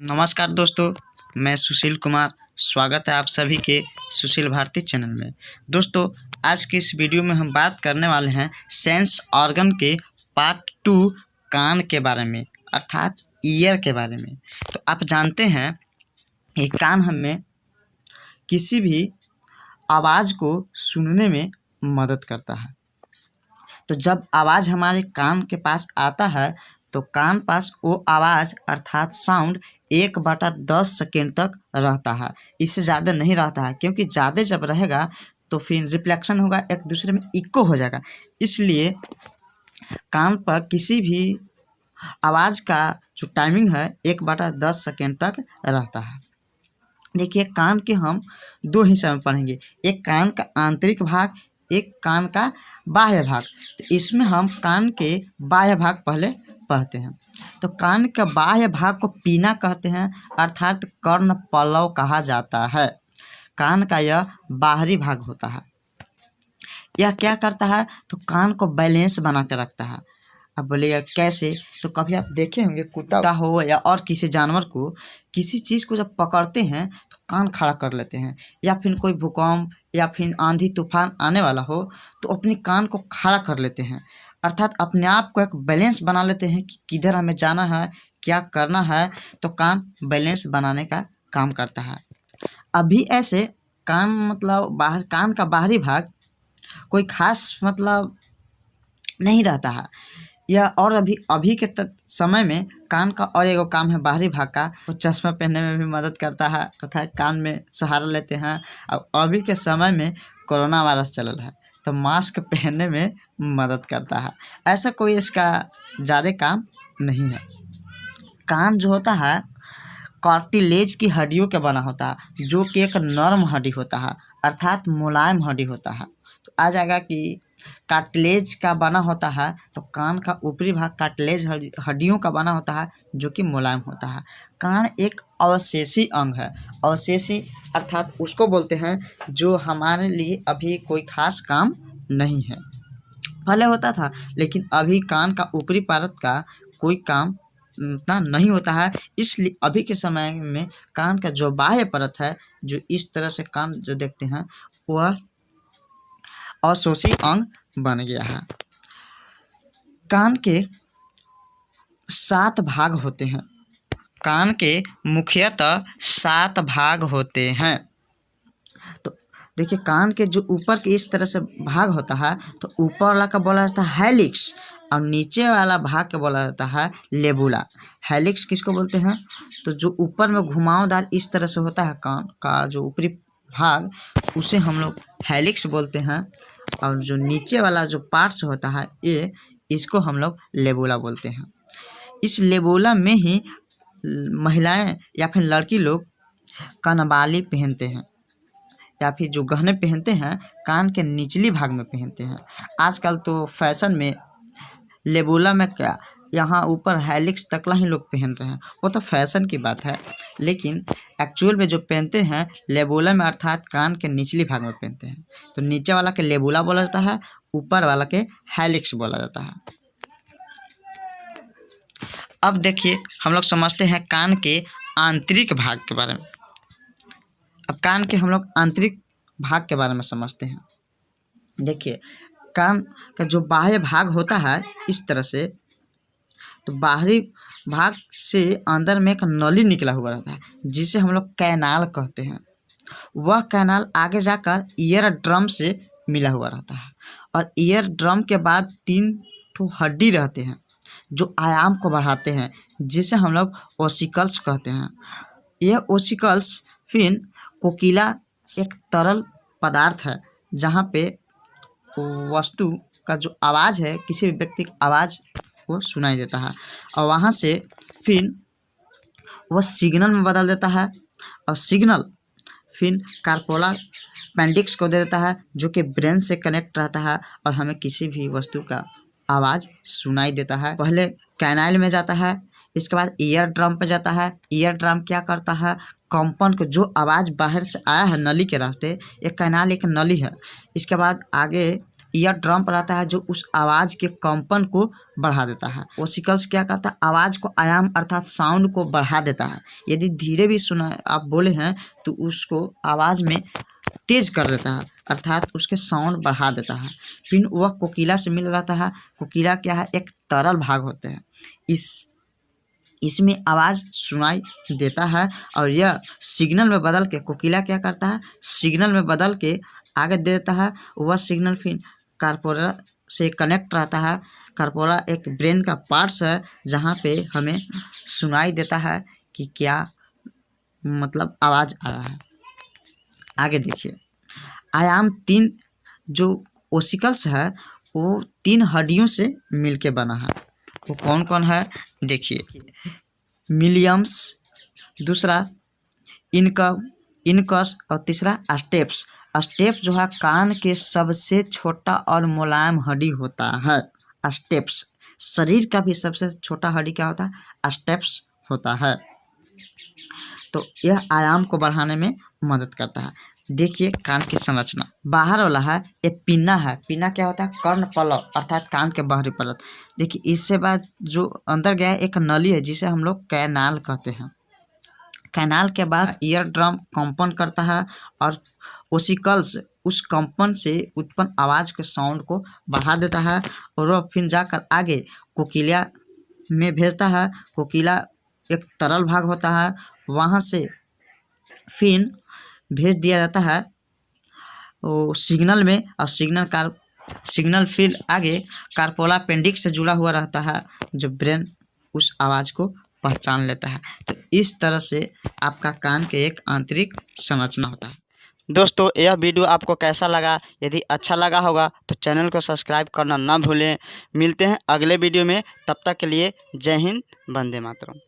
नमस्कार दोस्तों, मैं सुशील कुमार। स्वागत है आप सभी के सुशील भारती चैनल में। दोस्तों, आज की इस वीडियो में हम बात करने वाले हैं सेंस ऑर्गन के पार्ट 2 कान के बारे में, अर्थात ईयर के बारे में। तो आप जानते हैं कि कान हमें किसी भी आवाज़ को सुनने में मदद करता है। तो जब आवाज़ हमारे कान के पास आता है तो कान पास वो आवाज़ अर्थात साउंड 1/10 सेकेंड तक रहता है, इससे ज़्यादा नहीं रहता है, क्योंकि ज़्यादा जब रहेगा तो फिर रिफ्लेक्शन होगा, एक दूसरे में इको हो जाएगा। इसलिए कान पर किसी भी आवाज़ का जो टाइमिंग है 1/10 सेकेंड तक रहता है। देखिए, कान के हम 2 हिस्से में पढ़ेंगे, एक कान का आंतरिक भाग, एक कान का बाह्य भाग। तो इसमें हम कान के बाह्य भाग पहले पढ़ते हैं। तो कान का बाह्य भाग को पीना कहते हैं, अर्थात कर्ण पल्लव कहा जाता है। कान का यह बाहरी भाग होता है। यह क्या करता है? तो कान को बैलेंस बना के रखता है। अब बोलिएगा कैसे? तो कभी आप देखे होंगे कुत्ता हो या और किसी जानवर को, किसी चीज़ को जब पकड़ते हैं तो कान खड़ा कर लेते हैं, या फिर कोई भूकंप या फिर आंधी तूफान आने वाला हो तो अपने कान को खड़ा कर लेते हैं, अर्थात अपने आप को एक बैलेंस बना लेते हैं कि किधर हमें जाना है, क्या करना है। तो कान बैलेंस बनाने का काम करता है। अभी ऐसे कान मतलब कान का बाहरी भाग कोई खास मतलब नहीं रहता है। यह और अभी के समय में कान का और एगो काम है बाहरी भाग का, वो चश्मा पहनने में भी मदद करता है, अर्थात कान में सहारा लेते हैं। अब अभी के समय में कोरोना वायरस चल रहा है तो मास्क पहनने में मदद करता है। ऐसा कोई इसका ज़्यादा काम नहीं है। कान जो होता है कार्टिलेज की हड्डियों का बना होता है, जो कि एक नरम हड्डी होता है, अर्थात मुलायम हड्डी होता है। तो आ जाएगा कि कार्टिलेज का बना होता है, तो कान का ऊपरी भाग कार्टिलेज हड्डियों का बना होता है, जो कि मुलायम होता है। कान एक अवशेषी अंग है। अवशेषी अर्थात उसको बोलते हैं जो हमारे लिए अभी कोई खास काम नहीं है। पहले होता था, लेकिन अभी कान का ऊपरी परत का कोई काम उतना नहीं होता है। इसलिए अभी के समय में कान का जो बाह्य परत है, जो इस तरह से कान जो देखते हैं, वह अवशोषी अंग बन गया है। कान के 7 भाग होते हैं। कान के मुख्यतः 7 भाग होते हैं। तो देखिए, कान के जो ऊपर के इस तरह से भाग होता है, तो ऊपर वाला का बोला जाता है हेलिक्स, और नीचे वाला भाग का बोला जाता है लेबुला। हेलिक्स किसको बोलते हैं? तो जो ऊपर में घुमावदार इस तरह से होता है कान का जो ऊपरी भाग, उसे हम लोग हेलिक्स बोलते हैं। और जो नीचे वाला जो पार्ट्स होता है इसको हम लोग लेबुला बोलते हैं। इस लेबुला में ही महिलाएं या फिर लड़की लोग कानबाली पहनते हैं, या फिर जो गहने पहनते हैं कान के निचली भाग में पहनते हैं। आजकल तो फैशन में लेबुला में क्या, यहाँ ऊपर हेलिक्स तकला ही लोग पहन रहे हैं, वो तो फैशन की बात है। लेकिन एक्चुअल में जो पहनते हैं लेबुला में, अर्थात कान के निचली भाग में पहनते हैं। तो नीचे वाला के लेबुला बोला जाता है, ऊपर वाला के हेलिक्स बोला जाता है। अब देखिए, हम लोग समझते हैं कान के आंतरिक भाग के बारे में। अब कान के हम लोग आंतरिक भाग के बारे में समझते हैं। देखिए, कान का जो बाह्य भाग होता है इस तरह से, तो बाहरी भाग से अंदर में एक नली निकला हुआ रहता है, जिसे हम लोग कैनाल कहते हैं। वह कैनाल आगे जाकर ईयर ड्रम से मिला हुआ रहता है, और ईयर ड्रम के बाद 3 ठो हड्डी रहते हैं जो आयाम को बढ़ाते हैं, जिसे हम लोग ओसिकल्स कहते हैं। यह ओसिकल्स फिर कोकिला एक तरल पदार्थ है, जहाँ पे वस्तु का जो आवाज़ है, किसी भी व्यक्ति की आवाज़ वो सुनाई देता है, और वहाँ से फिर वह सिग्नल में बदल देता है, और सिग्नल फिर कार्पोला पेंडिक्स को दे देता है, जो कि ब्रेन से कनेक्ट रहता है, और हमें किसी भी वस्तु का आवाज़ सुनाई देता है। पहले कैनाल में जाता है, इसके बाद ईयर ड्रम पे जाता है। ईयर ड्रम क्या करता है? कंपन को, जो आवाज़ बाहर से आया है नली के रास्ते, एक कैनाल एक नली है, इसके बाद आगे ईयर ड्रम रहता है जो उस आवाज़ के कंपन को बढ़ा देता है। ओसिकल्स क्या करता है, आवाज़ को आयाम अर्थात साउंड को बढ़ा देता है। यदि धीरे भी सुना आप बोले हैं तो उसको आवाज़ में तेज कर देता है अर्थात उसके साउंड बढ़ा देता है। फिर वह कोकिला से मिल रहता है। कोकिला क्या है, एक तरल भाग होते हैं। इसमें आवाज़ सुनाई देता है और यह सिग्नल में बदल के कोकिला क्या करता है, सिग्नल में बदल के आगे दे देता है। वह सिग्नल फिर कार्पोरा से कनेक्ट रहता है। कार्पोरा एक ब्रेन का पार्ट्स है जहाँ पे हमें सुनाई देता है कि क्या मतलब आवाज़ आ रहा है। आगे देखिए, आयाम 3 जो ओसिकल्स है वो 3 हड्डियों से मिलके बना है। वो कौन कौन है देखिए, मिलियम्स, दूसरा इनकस और तीसरा स्टेप्स। स्टेप्स जो है कान के सबसे छोटा और मुलायम हड्डी होता है। स्टेप्स शरीर का भी सबसे छोटा हड्डी क्या होता है, स्टेप्स होता है। तो यह आयाम को बढ़ाने में मदद करता है। देखिए कान की संरचना, बाहर वाला है ये पिन्ना है। पिन्ना क्या होता है, कर्ण पलव अर्थात कान के बाहरी परत। देखिए इससे बाद जो अंदर गया एक नली है जिसे हम लोग कैनाल कहते हैं। कैनाल के बाद ईयर ड्रम कंपन करता है और ओसिकल्स उस कंपन से उत्पन्न आवाज़ के साउंड को बढ़ा देता है और वह फिर जाकर आगे कोकिला में भेजता है। कोकिला एक तरल भाग होता है, वहाँ से फिर भेज दिया जाता है वो सिग्नल में और सिग्नल फिर आगे कार्पोला पेंडिक्स से जुड़ा हुआ रहता है जो ब्रेन उस आवाज़ को पहचान लेता है। तो इस तरह से आपका कान के एक आंतरिक संरचना होता है। दोस्तों यह वीडियो आपको कैसा लगा, यदि अच्छा लगा होगा तो चैनल को सब्सक्राइब करना ना भूलें। मिलते हैं अगले वीडियो में, तब तक के लिए जय हिंद, वंदे मातरम।